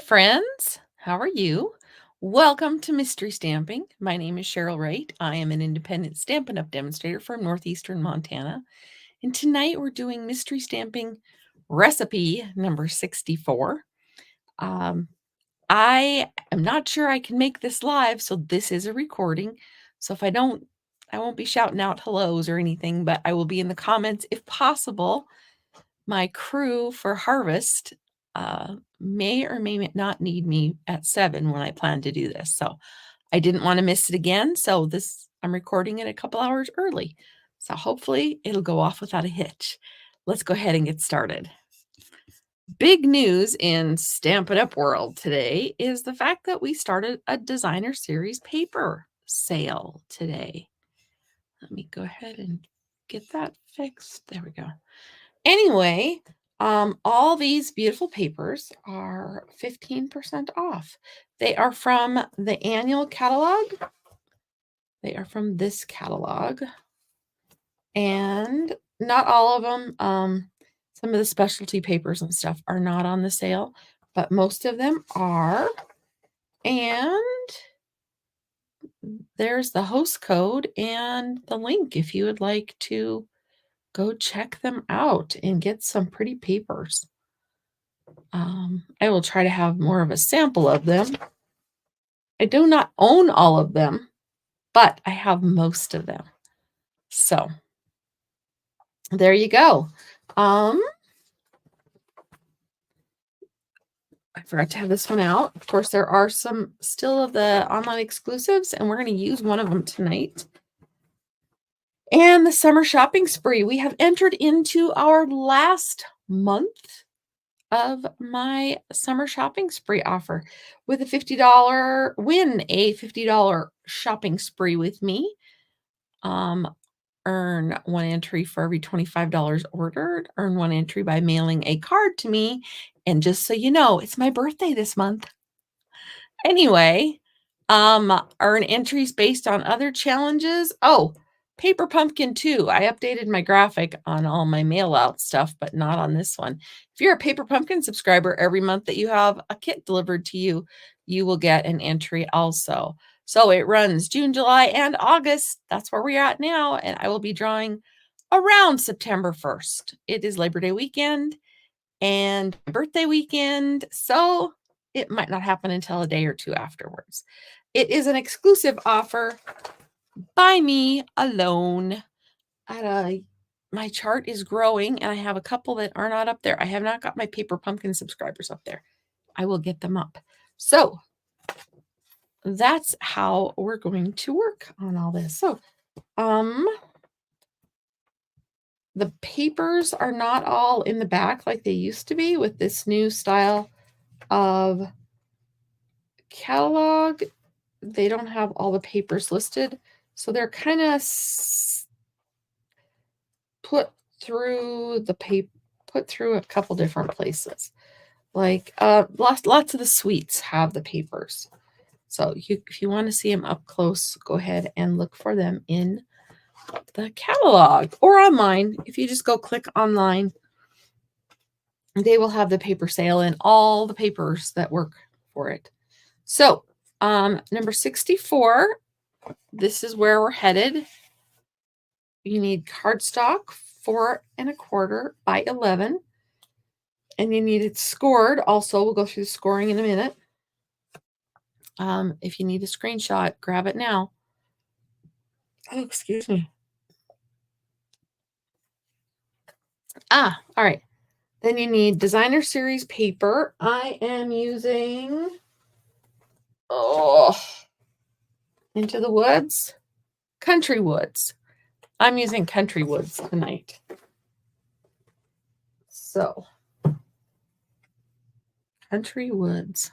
friends. How are you? Welcome to Mystery Stamping. My name is Cheryl Wright. I am an independent Stampin' Up! Demonstrator from northeastern Montana. And tonight we're doing Mystery Stamping recipe number 64. I am not sure I can make this live, so this is a recording. So if I don't, I won't be shouting out hellos or anything, but I will be in the comments if possible. My crew for harvest may or may not need me at 7 when I plan to do this. So I didn't want to miss it again. So I'm recording it a couple hours early. So hopefully it'll go off without a hitch. Let's go ahead and get started. Big news in Stampin' Up! World today is the fact that we started a designer series paper sale today. Let me go ahead and get that fixed. There we go. Anyway, all these beautiful papers are 15% off. They are from the annual catalog. They are from this catalog. And not all of them, some of the specialty papers and stuff are not on the sale, but most of them are. And there's the host code and the link if you would like to go check them out and get some pretty papers. I will try to have more of a sample of them. I do not own all of them, but I have most of them. So there you go. I forgot to have this one out. Of course, there are some still of the online exclusives, and we're going to use one of them tonight. And the summer shopping spree. We have entered into our last month of my summer shopping spree offer with a $50 win, a $50 shopping spree with me. Earn one entry for every $25 ordered, earn one entry by mailing a card to me. And just so you know, it's my birthday this month. Anyway, earn entries based on other challenges. Oh, Paper Pumpkin too. I updated my graphic on all my mail out stuff, but not on this one. If you're a Paper Pumpkin subscriber, every month that you have a kit delivered to you, you will get an entry also. So it runs June, July, and August. That's where we're at now. And I will be drawing around September 1st. It is Labor Day weekend and birthday weekend. So it might not happen until a day or two afterwards. It is an exclusive offer by me alone. My chart is growing, and I have a couple that are not up there. I have not got my Paper Pumpkin subscribers up there. I will get them up. So that's how we're going to work on all this. So, the papers are not all in the back like they used to be with this new style of catalog. They don't have all the papers listed, so they're kind of put through a couple different places. Like lots of the suites have the papers. So if you want to see them up close, go ahead and look for them in the catalog or online. If you just go click online, they will have the paper sale and all the papers that work for it. So number 64, this is where we're headed. You need cardstock 4 1/4 by 11. And you need it scored. Also, we'll go through the scoring in a minute. If you need a screenshot, grab it now. Oh, excuse me. All right. Then you need designer series paper. I am using Into the Woods, Country Woods. I'm using Country Woods tonight. So, Country Woods.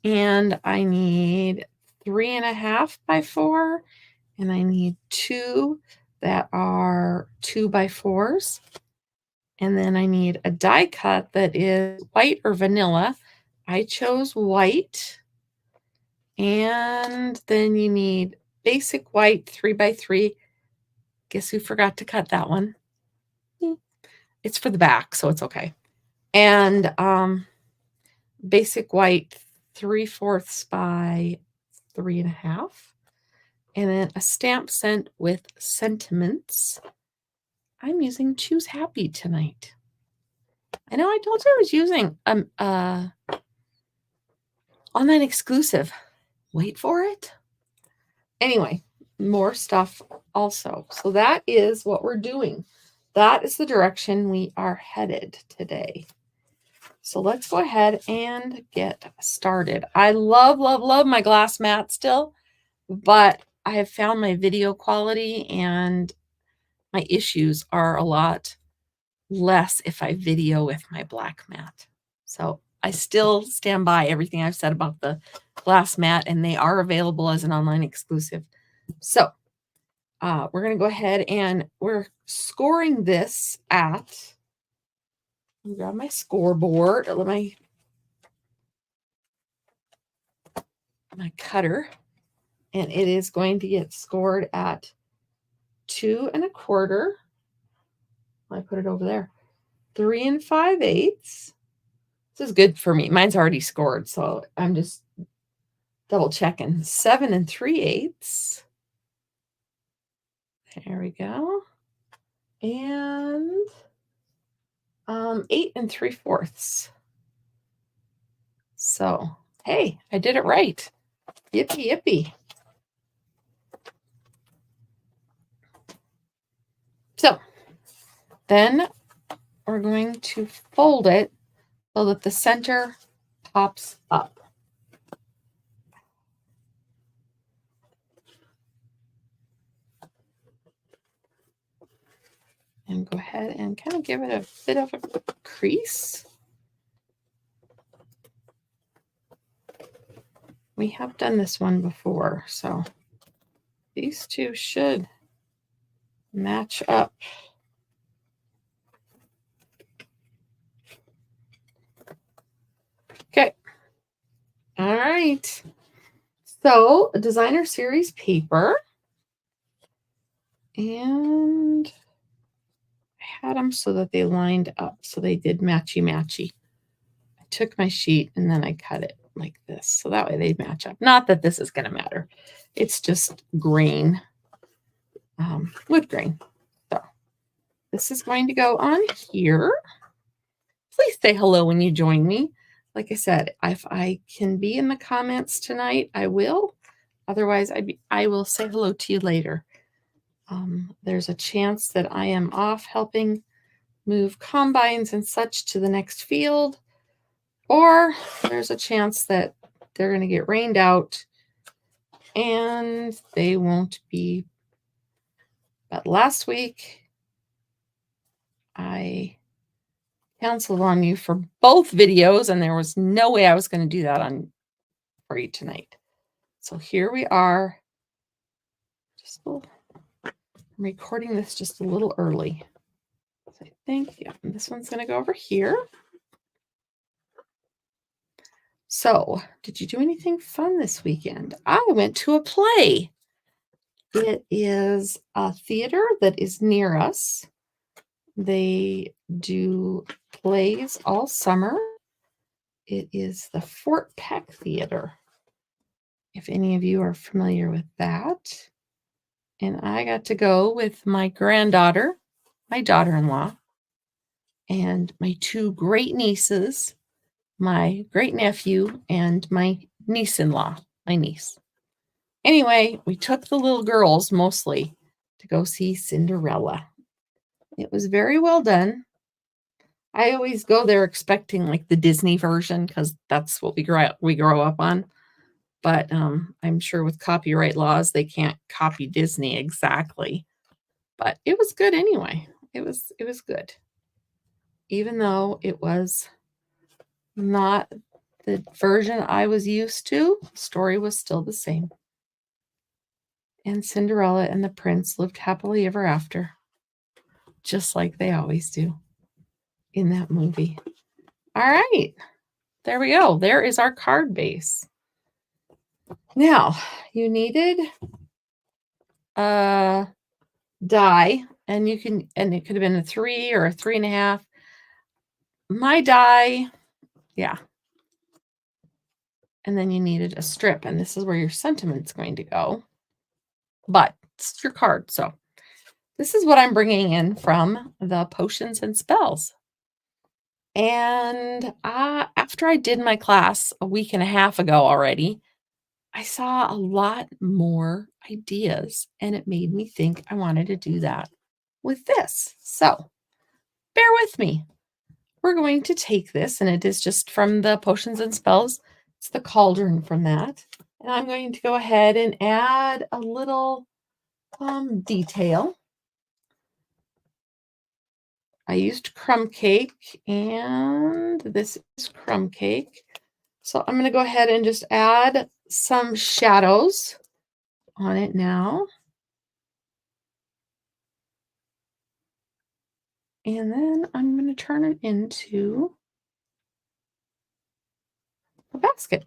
And I need 3 1/2 by 4, and I need 2 that are 2 by 4s. And then I need a die cut that is white or vanilla. I chose white. And then you need basic white 3 by 3. Guess who forgot to cut that one? It's for the back, so it's okay. And basic white 3/4 by 3.5. And then a stamp set with sentiments. I'm using Choose Happy tonight. I know I told you I was using online exclusive. Wait for it. Anyway, more stuff also. So that is what we're doing. That is the direction we are headed today. So let's go ahead and get started. I love, love, love my glass mat still, but I have found my video quality and my issues are a lot less if I video with my black mat. So I still stand by everything I've said about the glass mat, and they are available as an online exclusive. So we're going to go ahead and we're scoring this at, let me grab my scoreboard, my cutter, and it is going to get scored at 2 1/4. I put it over there. 3 5/8. This is good for me. Mine's already scored, so I'm just double checking. 7 3/8. There we go. And 8 3/4. So, hey, I did it right. Yippee, yippee. So, then we're going to fold it so that the center pops up. And go ahead and kind of give it a bit of a crease. We have done this one before, so these two should match up. Okay. All right. So, a designer series paper. And I had them so that they lined up, so they did matchy-matchy. I took my sheet and then I cut it like this, so that way they'd match up. Not that this is going to matter. It's just grain, wood grain. So this is going to go on here. Please say hello when you join me. Like I said, if I can be in the comments tonight, I will. Otherwise, I will say hello to you later. There's a chance that I am off helping move combines and such to the next field, or there's a chance that they're going to get rained out and they won't be. But last week, I canceled on you for both videos, and there was no way I was going to do that for you tonight. So here we are. I'm recording this just a little early. So I think, yeah, this one's going to go over here. So, did you do anything fun this weekend? I went to a play. It is a theater that is near us. They do plays all summer. It is the Fort Peck Theater, if any of you are familiar with that. And I got to go with my granddaughter, my daughter-in-law, and my two great nieces, my great nephew, and my niece-in-law, my niece. Anyway, we took the little girls mostly to go see Cinderella. It was very well done. I always go there expecting like the Disney version because that's what we grow up on. But I'm sure with copyright laws, they can't copy Disney exactly. But it was good anyway. It was good. Even though it was not the version I was used to, the story was still the same. And Cinderella and the prince lived happily ever after, just like they always do in that movie. All right, there we go. There is our card base. Now, you needed a die, and it could have been a 3 or a 3.5. My die, yeah, and then you needed a strip, and this is where your sentiment's going to go. But it's your card, so this is what I'm bringing in from the Potions and Spells. And after I did my class a week and a half ago already, I saw a lot more ideas, and it made me think I wanted to do that with this. So bear with me. We're going to take this, and it is just from the Potions and Spells. It's the cauldron from that. And I'm going to go ahead and add a little detail. I used crumb cake, and this is crumb cake. So I'm going to go ahead and just add some shadows on it now. And then I'm going to turn it into a basket.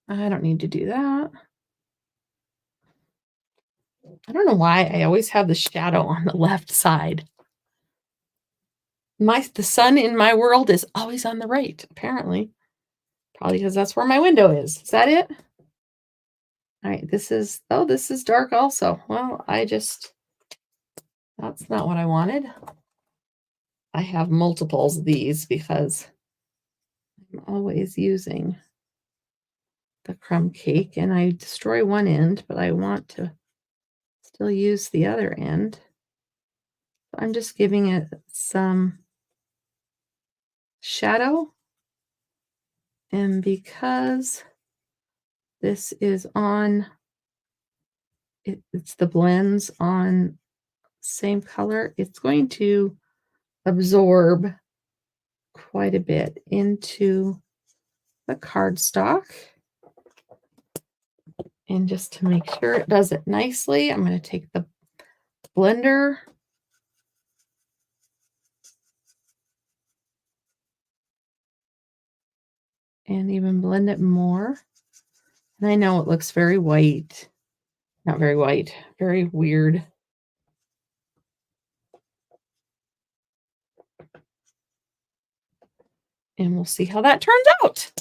I don't need to do that. I don't know why I always have the shadow on the left side. The sun in my world is always on the right, apparently. Probably because that's where my window is. Is that it? All right, this is dark also. Well, that's not what I wanted. I have multiples of these because I'm always using the crumb cake, and I destroy one end, but I want to still use the other end. So I'm just giving it some shadow, and because this is on, it's the blends on same color, it's going to absorb quite a bit into the cardstock. And just to make sure it does it nicely, I'm going to take the blender and even blend it more. And I know it looks very white. Not very white, very weird. And we'll see how that turns out.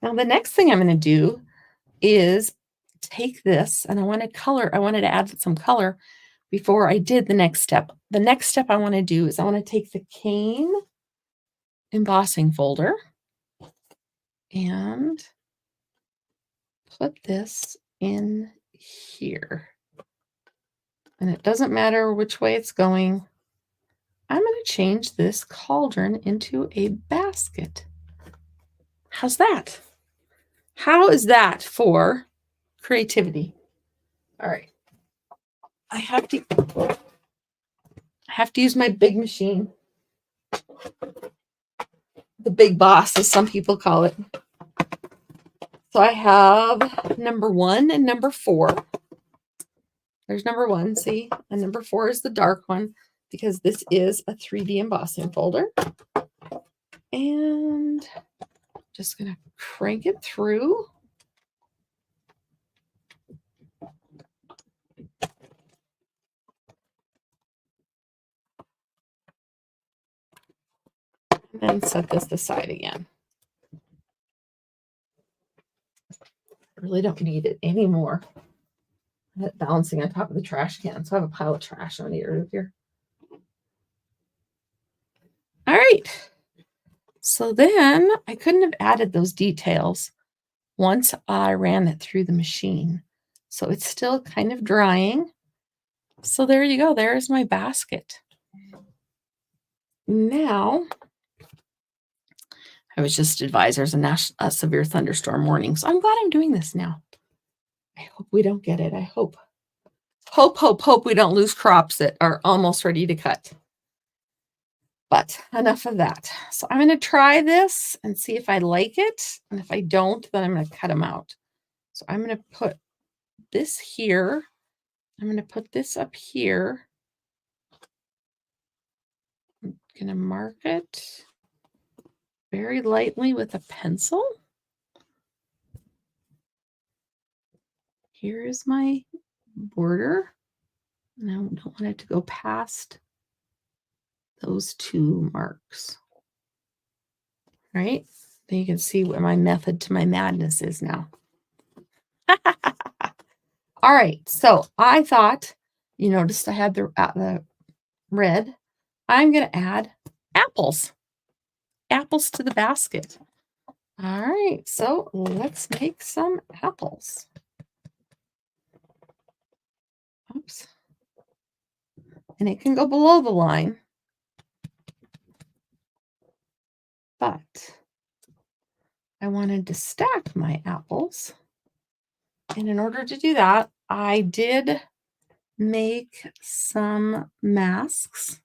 Now, the next thing I'm going to do is take this, and I wanted to add some color before I did the next step. The next step I want to do is I want to take the cane embossing folder and put this in here. And it doesn't matter which way it's going. I'm going to change this cauldron into a basket. How's that? How is that for creativity? All right. I have to use my big machine. The big boss, as some people call it. So I have number 1 and number 4. There's number 1, see? And number 4 is the dark one because this is a 3D embossing folder. And just going to crank it through. And then set this aside again. I really don't need it anymore. I had it balancing on top of the trash can, so I have a pile of trash on the earth here. All right. So then I couldn't have added those details once I ran it through the machine. So it's still kind of drying. So there you go. There's my basket. Now, I was just advised there's a severe thunderstorm warning. So I'm glad I'm doing this now. I hope we don't get it. I hope. Hope we don't lose crops that are almost ready to cut. But enough of that. So I'm going to try this and see if I like it. And if I don't, then I'm going to cut them out. So I'm going to put this here. I'm going to put this up here. I'm going to mark it very lightly with a pencil. Here is my border. And I don't want it to go past those 2 marks. Right You can see what my method to my madness is now. All right, so I thought, you noticed I had the red. I'm going to add apples. Apples to the basket. All right, so let's make some apples. Oops. And it can go below the line, but I wanted to stack my apples. And in order to do that, I did make some masks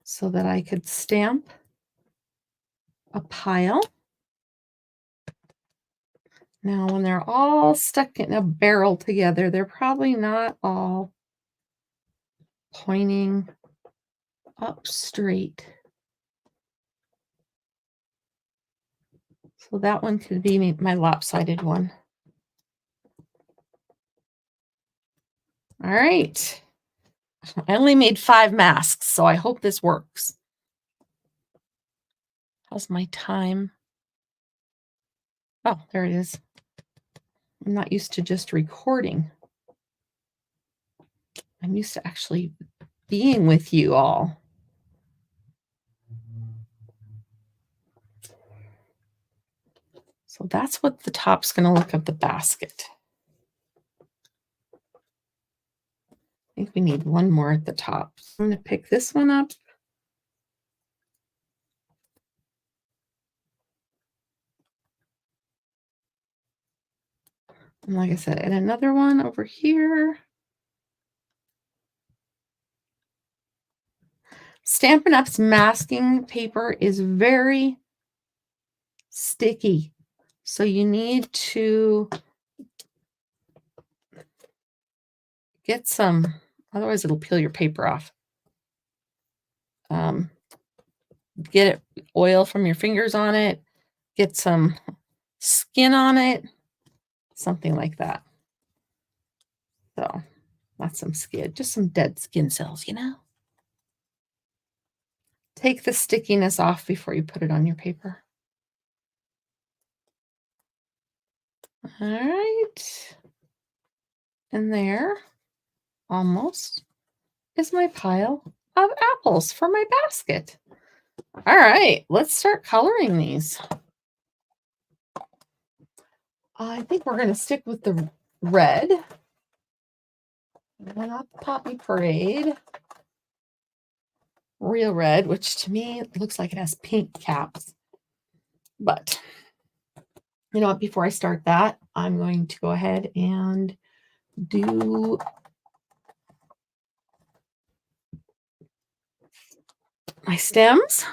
so that I could stamp a pile. Now, when they're all stuck in a barrel together, they're probably not all pointing up straight. So that one could be my lopsided one. All right. I only made 5 masks, so I hope this works. How's my time? Oh, there it is. I'm not used to just recording. I'm used to actually being with you all. So that's what the top's going to look of the basket. I think we need one more at the top. So I'm going to pick this one up. And like I said, and another one over here. Stampin' Up's masking paper is very sticky. So you need to get some, otherwise it'll peel your paper off. Get it, oil from your fingers on it, get some skin on it, something like that. So, not some skin, just some dead skin cells, you know? Take the stickiness off before you put it on your paper. All right. And there, almost, is my pile of apples for my basket. All right, let's start coloring these. I think we're going to stick with the red. Not the Poppy Parade. Real red, which to me looks like it has pink caps. But you know what? Before I start that, I'm going to go ahead and do my stems.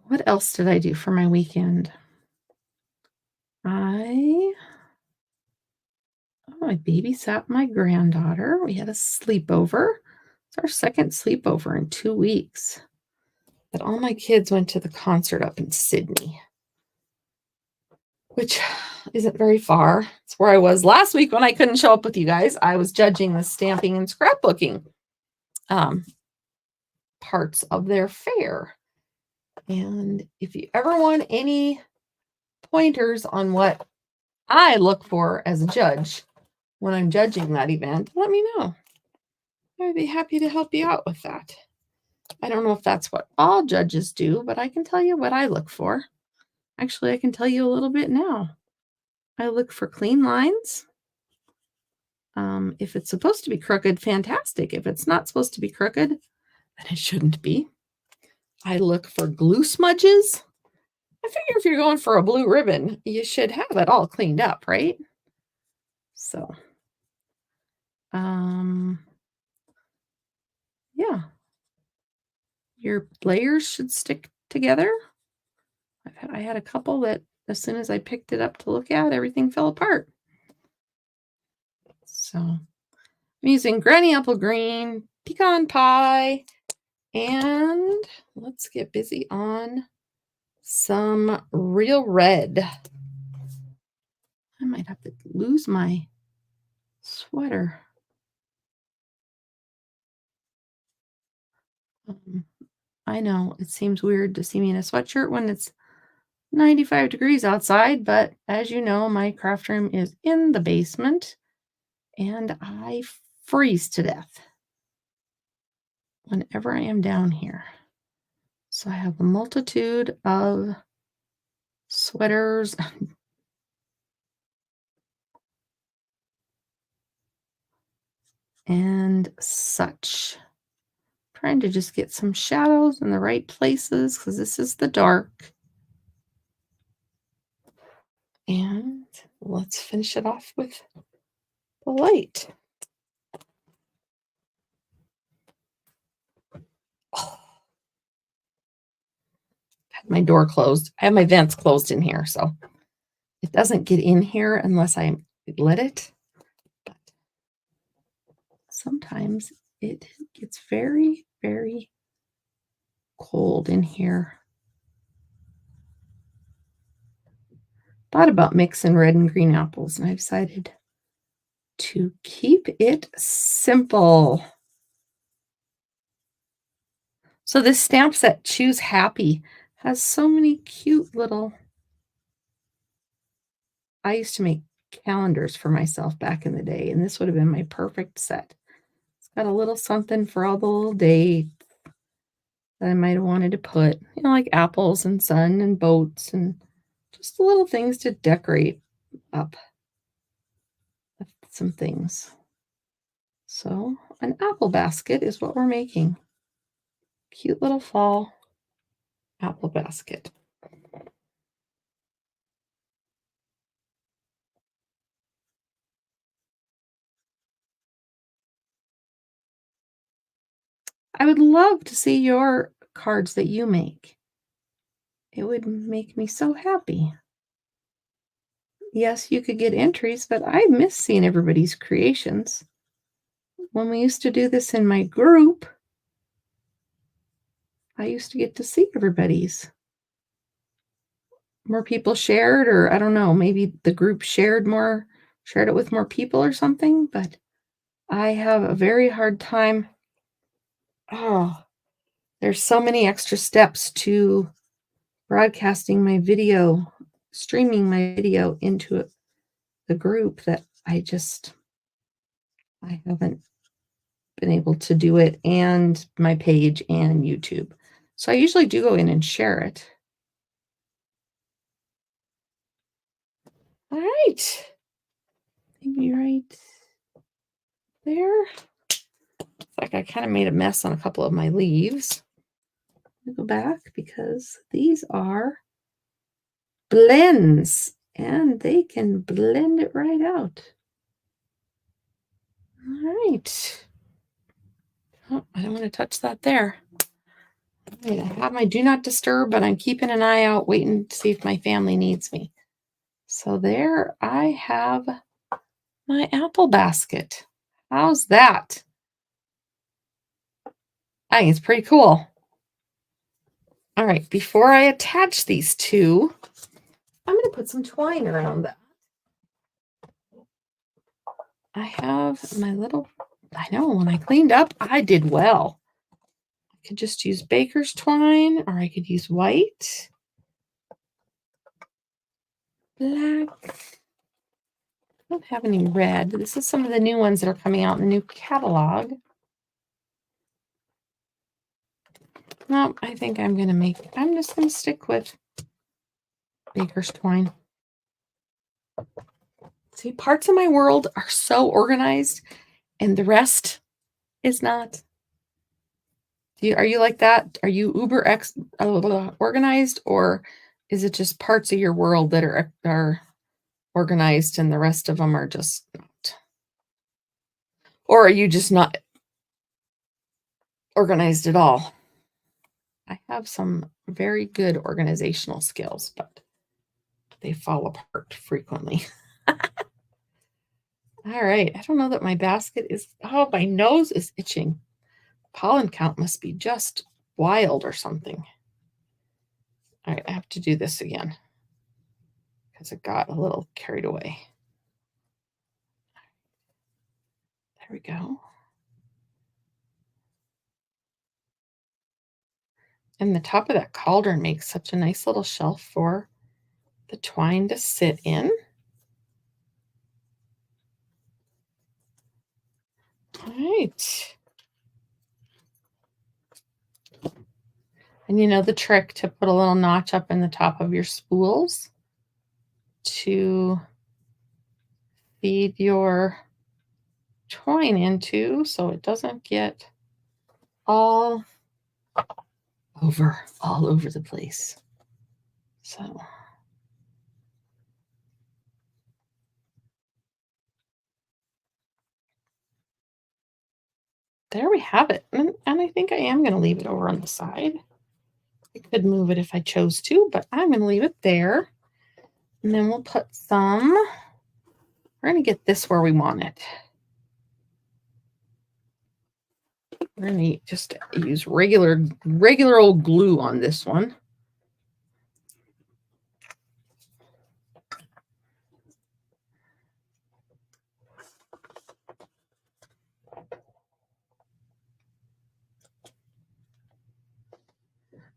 What else did I do for my weekend? I babysat my granddaughter. We had a sleepover. It's our second sleepover in 2 weeks. But all my kids went to the concert up in Sydney, which isn't very far. It's where I was last week when I couldn't show up with you guys. I was judging the stamping and scrapbooking parts of their fair. And if you ever want any pointers on what I look for as a judge when I'm judging that event, let me know. I'd be happy to help you out with that. I don't know if that's what all judges do, but I can tell you what I look for. Actually, I can tell you a little bit now. I look for clean lines. If it's supposed to be crooked, fantastic. If it's not supposed to be crooked, then it shouldn't be. I look for glue smudges. I figure if you're going for a blue ribbon, you should have it all cleaned up, right? So, yeah. Your layers should stick together. I had a couple that as soon as I picked it up to look at, everything fell apart. So I'm using Granny Apple Green, Pecan Pie, and let's get busy on some Real Red. And my might have to lose my sweater. Um, I know it seems weird to see me in a sweatshirt when it's 95 degrees outside, but as you know, my craft room is in the basement and I freeze to death whenever I am down here. So I have a multitude of sweaters and such. Trying to just get some shadows in the right places because this is the dark. And let's finish it off with the light. Oh, I have my door closed. I have my vents closed in here, so it doesn't get in here unless I let it. But sometimes it gets very, very cold in here. Thought about mixing red and green apples, and I decided to keep it simple. So this stamp set, Choose Happy, has so many cute little. I used to make calendars for myself back in the day, and this would have been my perfect set. It's got a little something for all the little dates that I might have wanted to put, like apples and sun and boats and just the little things to decorate up some things. So an apple basket is what we're making. Cute little fall apple basket. I would love to see your cards that you make. It would make me so happy. Yes, you could get entries, but I miss seeing everybody's creations. When we used to do this in my group, I used to get to see everybody's. More people shared, or I don't know, maybe the group shared it with more people or something, but I have a very hard time. Oh, there's so many extra steps to broadcasting my video, streaming my video into the group that I haven't been able to do it, and my page and YouTube. So I usually do go in and share it. All right. Maybe right there. It's like I kind of made a mess on a couple of my leaves. Let me go back because these are blends and they can blend it right out. All right. Oh, I don't want to touch that there. I have my do not disturb, but I'm keeping an eye out, waiting to see if my family needs me. So there I have my apple basket. How's that? I think it's pretty cool. All right, before I attach these two, I'm going to put some twine around that. I have my little, I know when I cleaned up, I did well. I could just use baker's twine, or I could use white, black. I don't have any red. This is some of the new ones that are coming out in the new catalog. No, I think I'm just going to stick with baker's twine. See, parts of my world are so organized and the rest is not. Are you like that? Are you uber organized, or is it just parts of your world that are organized and the rest of them are just not? Or are you just not organized at all? I have some very good organizational skills, but they fall apart frequently. All right. I don't know that my basket is, oh, my nose is itching. Pollen count must be just wild or something. All right. I have to do this again because it got a little carried away. There we go. And the top of that cauldron makes such a nice little shelf for the twine to sit in. All right. And you know the trick to put a little notch up in the top of your spools to feed your twine into so it doesn't get all over the place. So there we have it. And I think I am going to leave it over on the side. I could move it if I chose to, but I'm going to leave it there. And then we'll put some, we're going to get this where we want it. We're going to just use regular old glue on this one.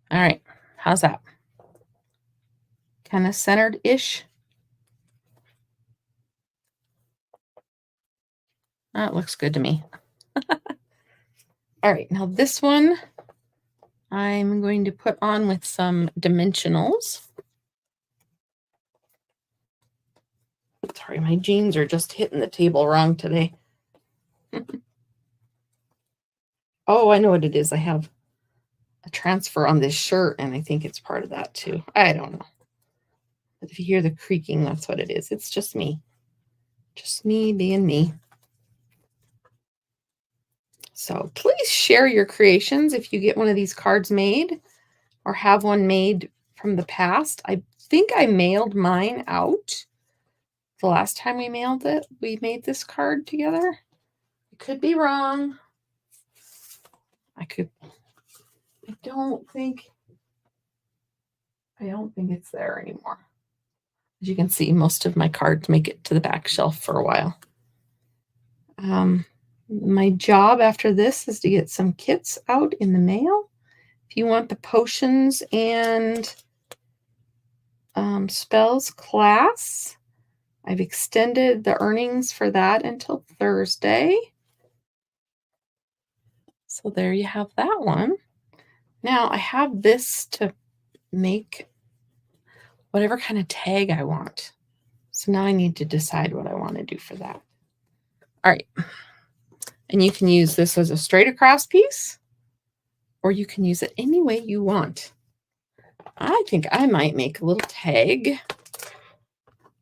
All right, how's that? Kind of centered-ish. That looks good to me. All right, now this one I'm going to put on with some dimensionals. Sorry, my jeans are just hitting the table wrong today. Oh, I know what it is. I have a transfer on this shirt, and I think it's part of that too. I don't know. But if you hear the creaking, that's what it is. It's just me. Just me being me. So please share your creations if you get one of these cards made or have one made from the past. I think I mailed mine out the last time we mailed it. We made this card together. I could be wrong. I don't think it's there anymore. As you can see, most of my cards make it to the back shelf for a while. My job after this is to get some kits out in the mail. If you want the potions and spells class, I've extended the earnings for that until Thursday. So there you have that one. Now I have this to make whatever kind of tag I want. So now I need to decide what I want to do for that. All right. And you can use this as a straight across piece, or you can use it any way you want. I think I might make a little tag.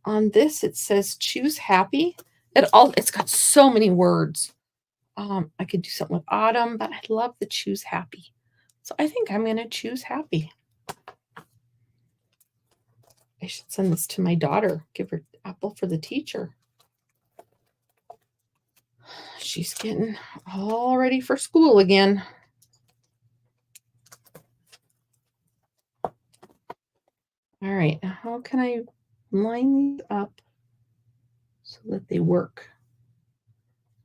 On this, it says Choose Happy. It's got so many words. I could do something with autumn, but I love the Choose Happy. So I think I'm going to choose happy. I should send this to my daughter. Give her apple for the teacher. She's getting all ready for school again. All right, how can I line these up so that they work?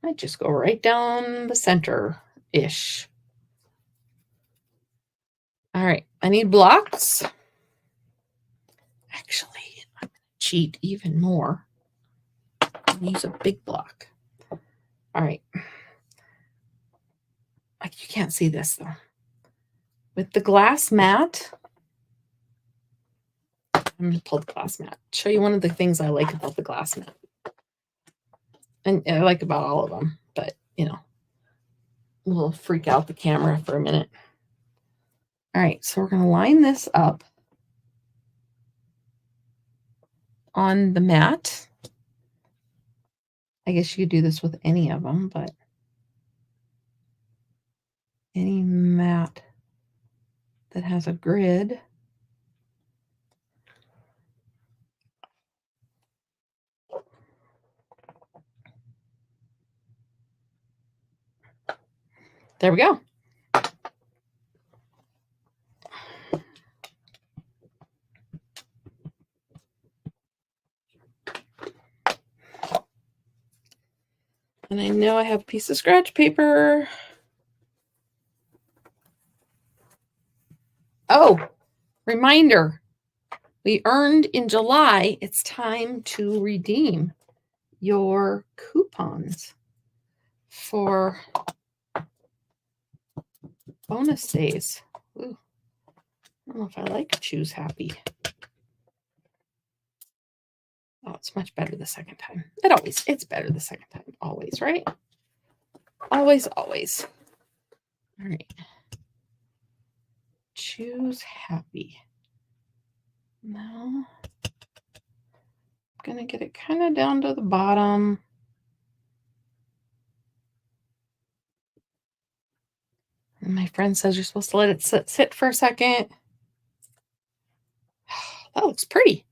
I just go right down the center-ish. All right, I need blocks. Actually, I'm going to cheat even more and use a big block. All right. Like, you can't see this, though. With the glass mat, I'm going to pull the glass mat. Show you one of the things I like about the glass mat. And I like about all of them, but, you know, we'll freak out the camera for a minute. All right, so we're going to line this up on the mat. I guess you could do this with any of them, but any mat that has a grid. There we go. And I know I have a piece of scratch paper. Oh, reminder. We earned in July. It's time to redeem your coupons for bonus days. Ooh, I don't know if I like Choose Happy. Oh, it's much better the second time. It's better the second time. Always, right? Always, always. All right. Choose Happy. Now, I'm going to get it kind of down to the bottom. And my friend says you're supposed to let it sit for a second. That looks pretty.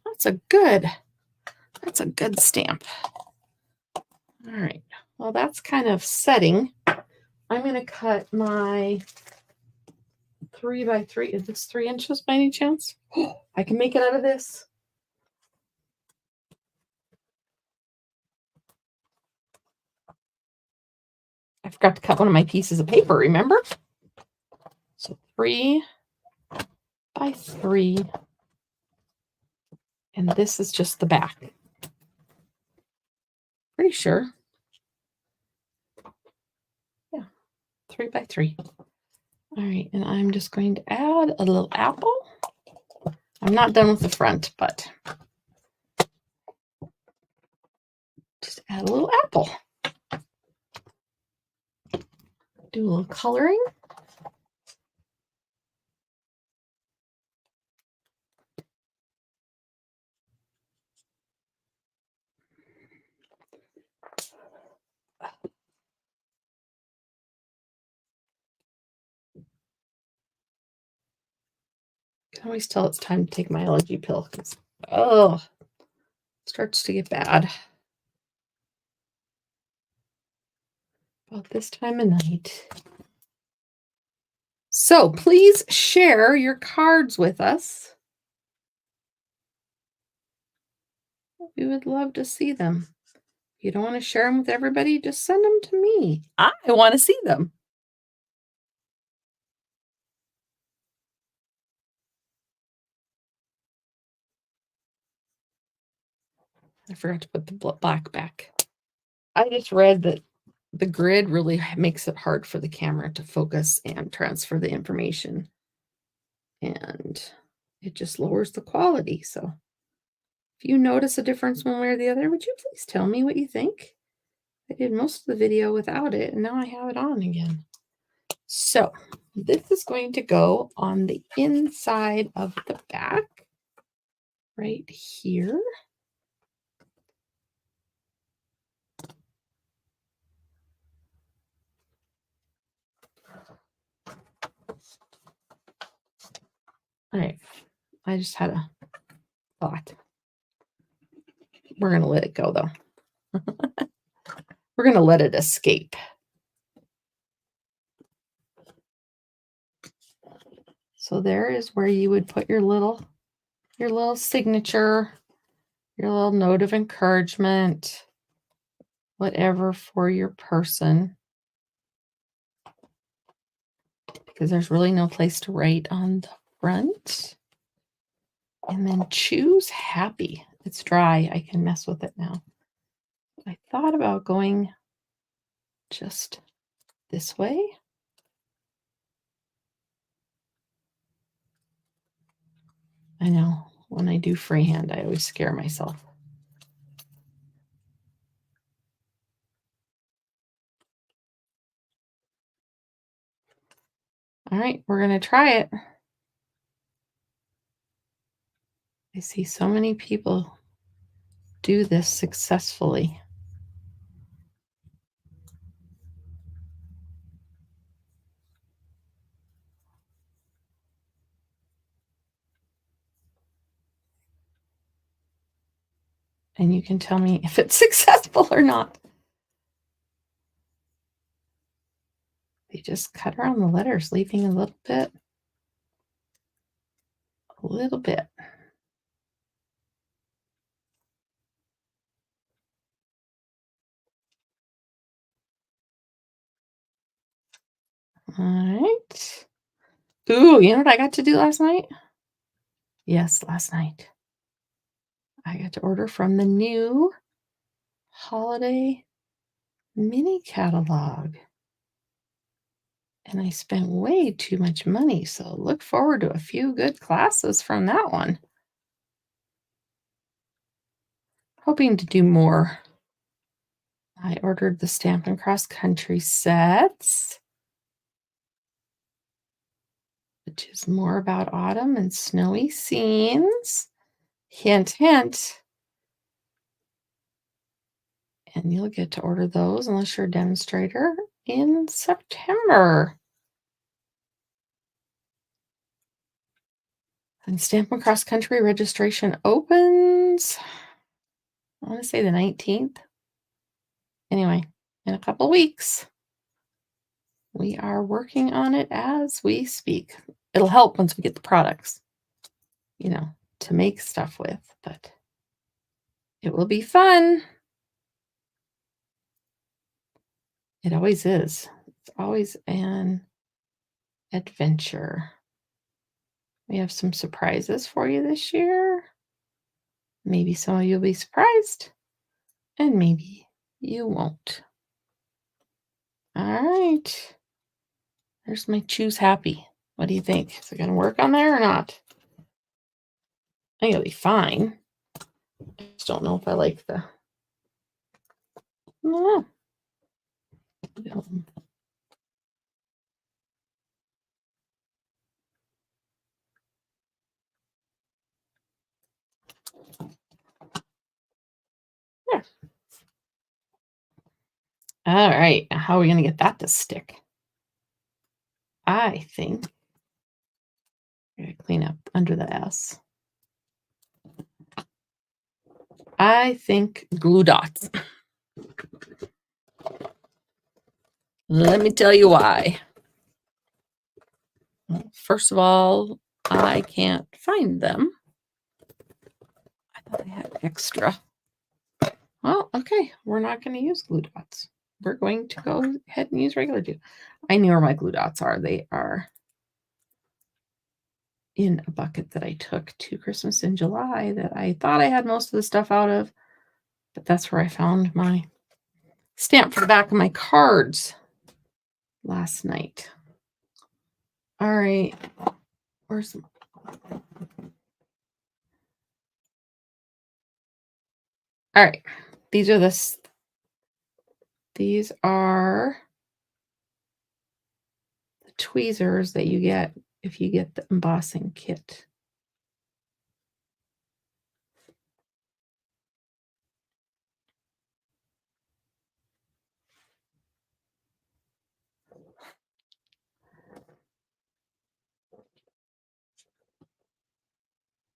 That's a good stamp. All right. Well, that's kind of setting. I'm going to cut my 3x3. Is this 3 inches by any chance? Oh, I can make it out of this. I forgot to cut one of my pieces of paper, remember? So 3x3. And this is just the back. Pretty sure. Yeah, 3x3. All right, and I'm just going to add a little apple. I'm not done with the front, but just add a little apple. Do a little coloring. I can always tell it's time to take my allergy pill because, oh, it starts to get bad about this time of night. So please share your cards with us. We would love to see them. If you don't want to share them with everybody, just send them to me. I want to see them. I forgot to put the black back. I just read that the grid really makes it hard for the camera to focus and transfer the information. And it just lowers the quality. So if you notice a difference one way or the other, would you please tell me what you think? I did most of the video without it, and now I have it on again. So this is going to go on the inside of the back, right here. All right, I just had a thought. We're going to let it go, though. We're going to let it escape. So there is where you would put your little signature, your little note of encouragement, whatever for your person. Because there's really no place to write on the front. And then choose happy. It's dry. I can mess with it now. I thought about going just this way. I know when I do freehand, I always scare myself. All right, we're going to try it. I see so many people do this successfully. And you can tell me if it's successful or not. They just cut around the letters, leaving a little bit. A little bit. All right. Ooh, you know what I got to do last night? Yes, last night. I got to order from the new holiday mini catalog. And I spent way too much money, so look forward to a few good classes from that one. Hoping to do more. I ordered the Stampin' Cross Country sets, which is more about autumn and snowy scenes. Hint, hint. And you'll get to order those unless you're a demonstrator in September. And Stampin' Cross Country registration opens, I want to say the 19th. Anyway, in a couple weeks. We are working on it as we speak. It'll help once we get the products, to make stuff with, but it will be fun. It always is. It's always an adventure. We have some surprises for you this year. Maybe some of you will be surprised, and maybe you won't. All right. There's my Choose Happy. What do you think? Is it going to work on there or not? I think it'll be fine. I just don't know if I like the... No. There. All right. Now how are we going to get that to stick? I think I'm going to clean up under the S. I think glue dots. Let me tell you why. Well, first of all, I can't find them. I thought I had extra. Well, okay. We're not going to use glue dots. We're going to go ahead and use regular glue. I know where my glue dots are. They are in a bucket that I took to Christmas in July that I thought I had most of the stuff out of, but that's where I found my stamp for the back of my cards last night. All right. Where's the... All right. These are the tweezers that you get if you get the embossing kit.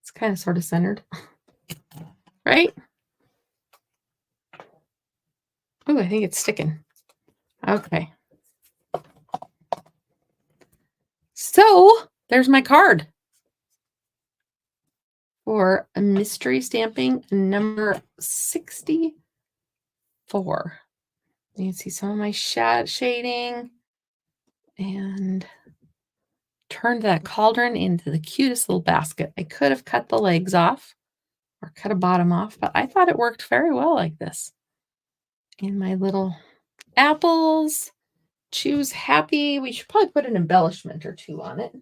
It's kind of sort of centered, right? Oh, I think it's sticking. Okay. So there's my card for a mystery stamping number 64. You can see some of my shading and turned that cauldron into the cutest little basket. I could have cut the legs off or cut a bottom off, but I thought it worked very well like this. And my little apples, Choose Happy. We should probably put an embellishment or two on it.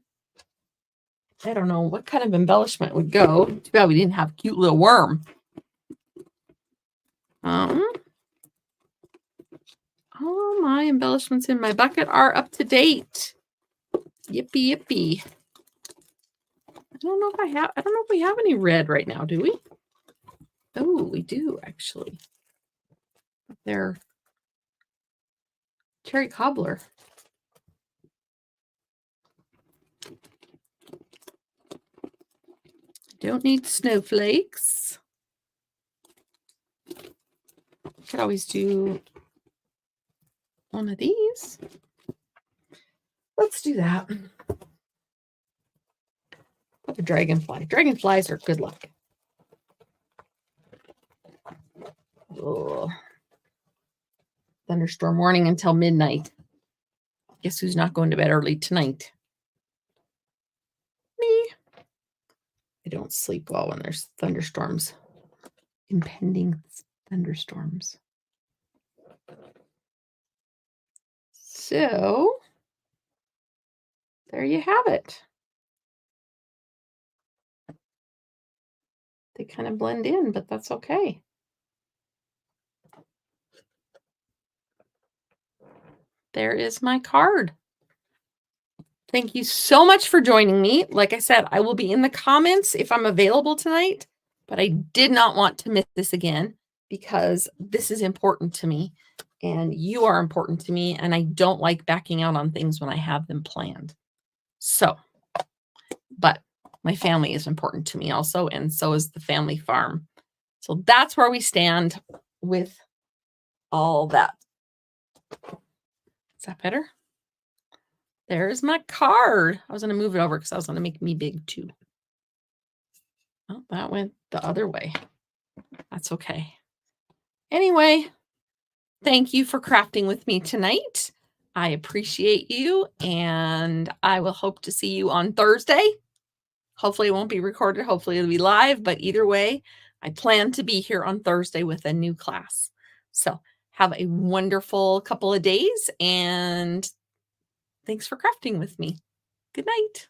I don't know what kind of embellishment would go. Too bad we didn't have a cute little worm. All my embellishments in my bucket are up to date. Yippee yippee. I don't know if we have any red right now, do we? Oh, we do actually. They're cherry cobbler. Don't need snowflakes. Could always do one of these. Let's do that. What a dragonfly. Dragonflies are good luck. Oh. Thunderstorm warning until midnight. Guess who's not going to bed early tonight? Me. I don't sleep well when there's thunderstorms. Impending thunderstorms. So, there you have it. They kind of blend in, but that's okay. There is my card. Thank you so much for joining me. Like I said, I will be in the comments if I'm available tonight, but I did not want to miss this again because this is important to me and you are important to me, and I don't like backing out on things when I have them planned. So, but my family is important to me also, and so is the family farm. So that's where we stand with all that. Is that better? There's my card. I was going to move it over because I was going to make me big too. Oh, that went the other way. That's okay. Anyway, thank you for crafting with me tonight. I appreciate you, and I will hope to see you on Thursday. Hopefully it won't be recorded. Hopefully it'll be live, but either way, I plan to be here on Thursday with a new class. So have a wonderful couple of days, and thanks for crafting with me. Good night.